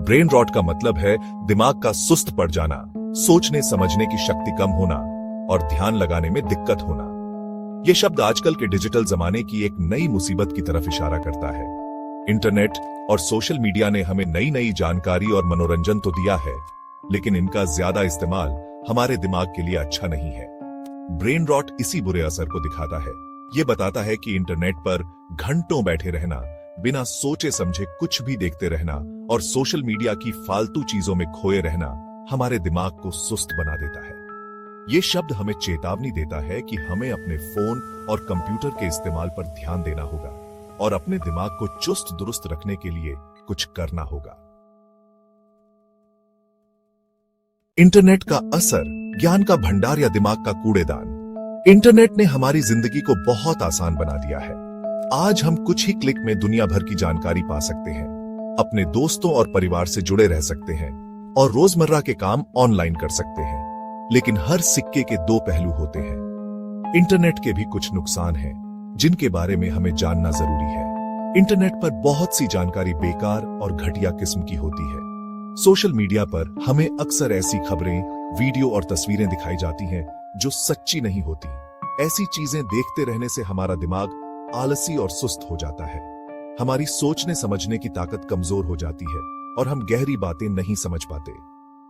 Brain rot का मतलब है दिमाग का सुस्त पड़ जाना, सोचने समझने की शक्ति कम होना और ध्यान लगाने में दिक्कत होना। यह शब्द आजकल के डिजिटल जमाने की एक नई मुसीबत की तरफ इशारा करता है। इंटरनेट और सोशल मीडिया ने हमें नई नई जानकारी और मनोरंजन तो दिया है, लेकिन इनका ज्यादा इस्तेमाल हमारे दिमाग के लिए अच्छा नहीं है। ब्रेन रॉट इसी बुरे असर को दिखाता है। ये बताता है कि इंटरनेट पर घंटों बैठे रहना, बिना सोचे समझे कुछ भी देखते रहना और सोशल मीडिया की फालतू चीजों में खोए रहना हमारे दिमाग को सुस्त बना देता है। ये शब्द हमें चेतावनी देता है कि हमें अपने फोन और कंप्यूटर के इस्तेमाल पर ध्यान देना होगा और अपने दिमाग को चुस्त दुरुस्त रखने के लिए कुछ करना होगा। इंटरनेट का असर, ज्ञान का भंडार या दिमाग का कूड़ेदान। इंटरनेट ने हमारी जिंदगी को बहुत आसान बना दिया है। आज हम कुछ ही क्लिक में दुनिया भर की जानकारी पा सकते हैं, अपने दोस्तों और परिवार से जुड़े रह सकते हैं और रोजमर्रा के काम ऑनलाइन कर सकते हैं। लेकिन हर सिक्के के दो पहलू होते हैं। इंटरनेट के भी कुछ नुकसान हैं, जिनके बारे में हमें जानना जरूरी है। इंटरनेट पर बहुत सी जानकारी बेकार और घटिया किस्म की होती है। सोशल मीडिया पर हमें अक्सर ऐसी खबरें, वीडियो और तस्वीरें दिखाई जाती हैं जो सच्ची नहीं होती। ऐसी चीजें देखते रहने से हमारा दिमाग आलसी और सुस्त हो जाता है। हमारी सोचने समझने की ताकत कमजोर हो जाती है और हम गहरी बातें नहीं समझ पाते।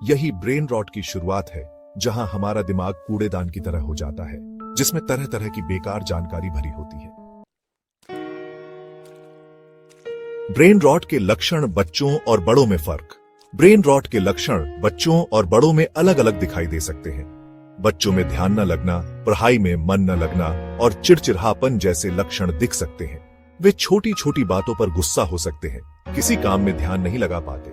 यही ब्रेन रॉट की शुरुआत है, जहां हमारा दिमाग कूड़ेदान की तरह हो जाता है, जिसमें तरह तरह की बेकार जानकारी भरी होती है। ब्रेन रॉट के लक्षण बच्चों और बड़ों में फर्क। ब्रेन रॉट के लक्षण बच्चों और बड़ों में अलग अलग दिखाई दे सकते हैं। बच्चों में ध्यान न लगना, पढ़ाई में मन न लगना और चिड़चिड़ापन जैसे लक्षण दिख सकते हैं। वे छोटी छोटी बातों पर गुस्सा हो सकते हैं, किसी काम में ध्यान नहीं लगा पाते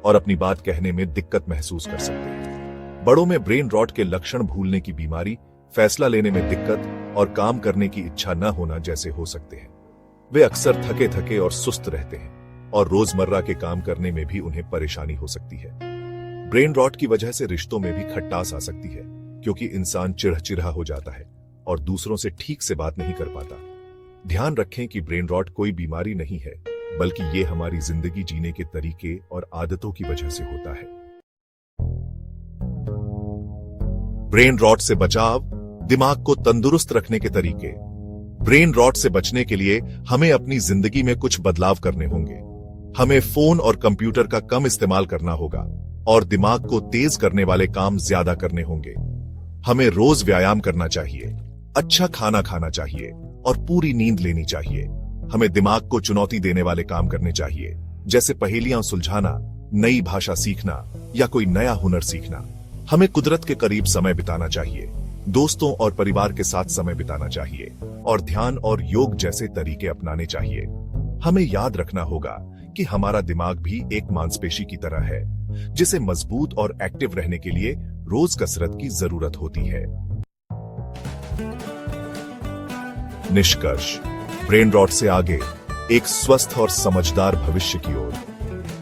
और अपनी बात कहने में दिक्कत महसूस कर सकते हैं। बड़ों में ब्रेन रॉट के लक्षण भूलने की बीमारी, फैसला लेने में दिक्कत और काम करने की इच्छा न होना जैसे हो सकते हैं। वे अक्सर थके थके और सुस्त रहते हैं और रोजमर्रा के काम करने में भी उन्हें परेशानी हो सकती है। ब्रेन रॉट की वजह से रिश्तों में भी खटास आ सकती है, क्योंकि इंसान चिढ़चिढ़ा हो जाता है और दूसरों से ठीक से बात नहीं कर पाता। ध्यान रखें कि ब्रेन रॉट कोई बीमारी नहीं है, बल्कि ये हमारी जिंदगी जीने के तरीके और आदतों की वजह से होता है। ब्रेन रॉट से बचाव, दिमाग को तंदुरुस्त रखने के तरीके। ब्रेन रॉट से बचने के लिए हमें अपनी जिंदगी में कुछ बदलाव करने होंगे। हमें फोन और कंप्यूटर का कम इस्तेमाल करना होगा और दिमाग को तेज करने वाले काम ज्यादा करने होंगे। हमें रोज व्यायाम करना चाहिए, अच्छा खाना खाना चाहिए और पूरी नींद लेनी चाहिए। हमें दिमाग को चुनौती देने वाले काम करने चाहिए, जैसे पहेलियां सुलझाना, नई भाषा सीखना या कोई नया हुनर सीखना। हमें कुदरत के करीब समय बिताना चाहिए, दोस्तों और परिवार के साथ समय बिताना चाहिए और ध्यान और योग जैसे तरीके अपनाने चाहिए। हमें याद रखना होगा कि हमारा दिमाग भी एक मांसपेशी की तरह है, जिसे मजबूत और एक्टिव रहने के लिए रोज कसरत की जरूरत होती है। निष्कर्ष, ब्रेन रॉट से आगे एक स्वस्थ और समझदार भविष्य की ओर।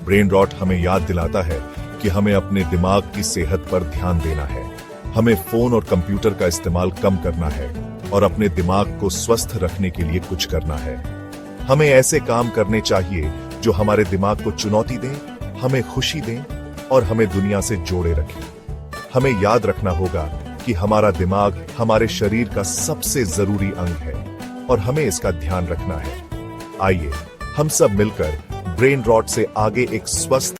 ब्रेन रॉट हमें याद दिलाता है कि हमें अपने दिमाग की सेहत पर ध्यान देना है। हमें फोन और कंप्यूटर का इस्तेमाल कम करना है और अपने दिमाग को स्वस्थ रखने के लिए कुछ करना है। हमें ऐसे काम करने चाहिए जो हमारे दिमाग को चुनौती दें, हमें खुशी दें और हमें दुनिया से जोड़े रखें। हमें याद रखना होगा कि हमारा दिमाग हमारे शरीर का सबसे जरूरी अंग है और हमें इसका ध्यान रखना है। आइए हम सब मिलकर ब्रेन रॉट से आगे एक स्वस्थ